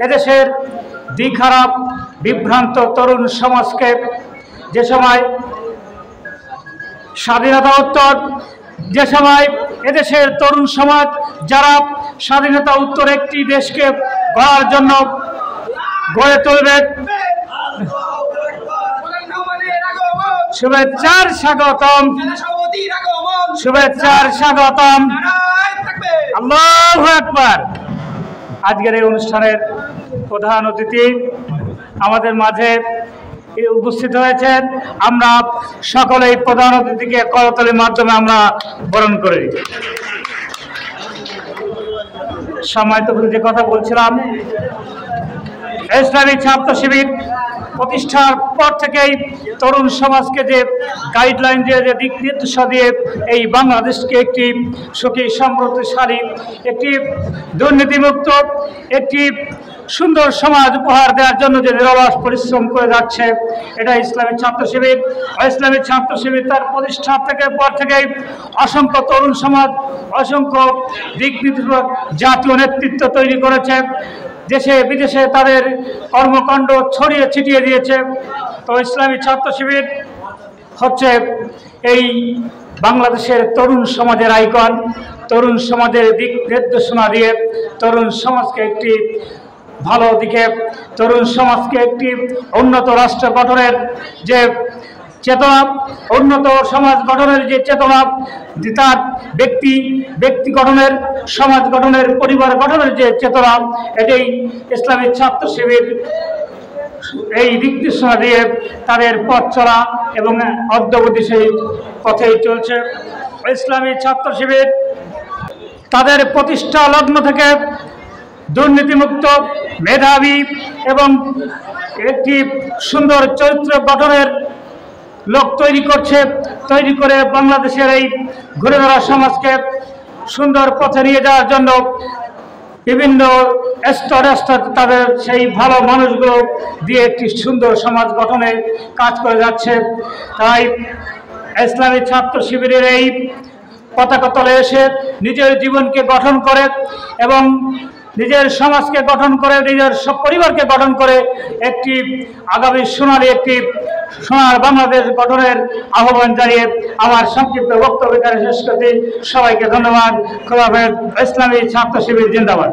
এদেশের দিখারাপ বিভ্রান্ত তরুণ সমাজকে যে সময় স্বাধীনতা উত্তর যে সময় এদেশের তরুণ সমাজ যারা স্বাধীনতা উত্তর একটি দেশকে গড়ার জন্য গড়ে তুলবে, শুভেচ্ছার স্বাগতম, শুভেচ্ছার স্বাগতম, আল্লাহু আকবার। আজকের এই অনুষ্ঠানের প্রধান অতিথি আমাদের মাঝে উপস্থিত হয়েছেন। আমরা সকলেই প্রধান অতিথিকে করতালির মাধ্যমে আমরা বরণ করি। সম্মানিত যে কথা বলছিলাম, ইসলামী ছাত্র শিবির প্রতিষ্ঠার পর থেকেই তরুণ সমাজকে যে গাইডলাইন দিয়ে, যে দিক নির্দেশনা দিয়ে এই বাংলাদেশকে একটি সুখী সমৃদ্ধশালী, একটি দুর্নীতিমুক্ত, একটি সুন্দর সমাজ উপহার দেওয়ার জন্য যে নিরলস পরিশ্রম করে যাচ্ছে, এটা ইসলামী ছাত্র শিবির। ইসলামী ছাত্র শিবির তার প্রতিষ্ঠা থেকে পর থেকেই অসংখ্য তরুণ সমাজ, অসংখ্য দিক নির্দেশক জাতীয় নেতৃত্ব তৈরি করেছে, দেশে বিদেশে তাদের কর্মকাণ্ড ছড়িয়ে ছিটিয়ে দিয়েছে। তো ইসলামী ছাত্র শিবির হচ্ছে এই বাংলাদেশের তরুণ সমাজের আইকন। তরুণ সমাজের দিক নির্দেশনা দিয়ে তরুণ সমাজকে একটি ভালো দিকে, তরুণ সমাজকে একটি উন্নত রাষ্ট্র গঠনের যে চেতনা, উন্নত সমাজ গঠনের যে চেতনা, তার ব্যক্তি গঠনের, সমাজ গঠনের, পরিবার গঠনের যে চেতনা, এটাই ইসলামী ছাত্র শিবির এই দিক নির্দেশনা দিয়ে তাদের পথ চলা এবং অদ্যাবধি সেই পথেই চলছে। ইসলামী ছাত্র শিবির তাদের প্রতিষ্ঠা লগ্ন থেকে দুর্নীতিমুক্ত, মেধাবী এবং একটি সুন্দর চরিত্র গঠনের লোক তৈরি করে বাংলাদেশের এই ঘুরে ধরা সমাজকে সুন্দর পথে নিয়ে যাওয়ার জন্য বিভিন্ন স্তরে তাদের সেই ভালো মানুষগুলো দিয়ে একটি সুন্দর সমাজ গঠনে কাজ করে যাচ্ছে। তাই ইসলামী ছাত্র শিবিরের এই পতাকা তলে এসে নিজের জীবনকে গঠন করে এবং নিজের সমাজকে গঠন করে, নিজের সব পরিবারকে গঠন করে একটি আগামী সোনালী, একটি সোনার বাংলাদেশ গঠনের আহ্বান জানিয়ে আমার সংক্ষিপ্ত বক্তব্য শেষ করতে সবাইকে ধন্যবাদ। খোদা হাফেজ। ইসলামী ছাত্র শিবির জিন্দাবাদ।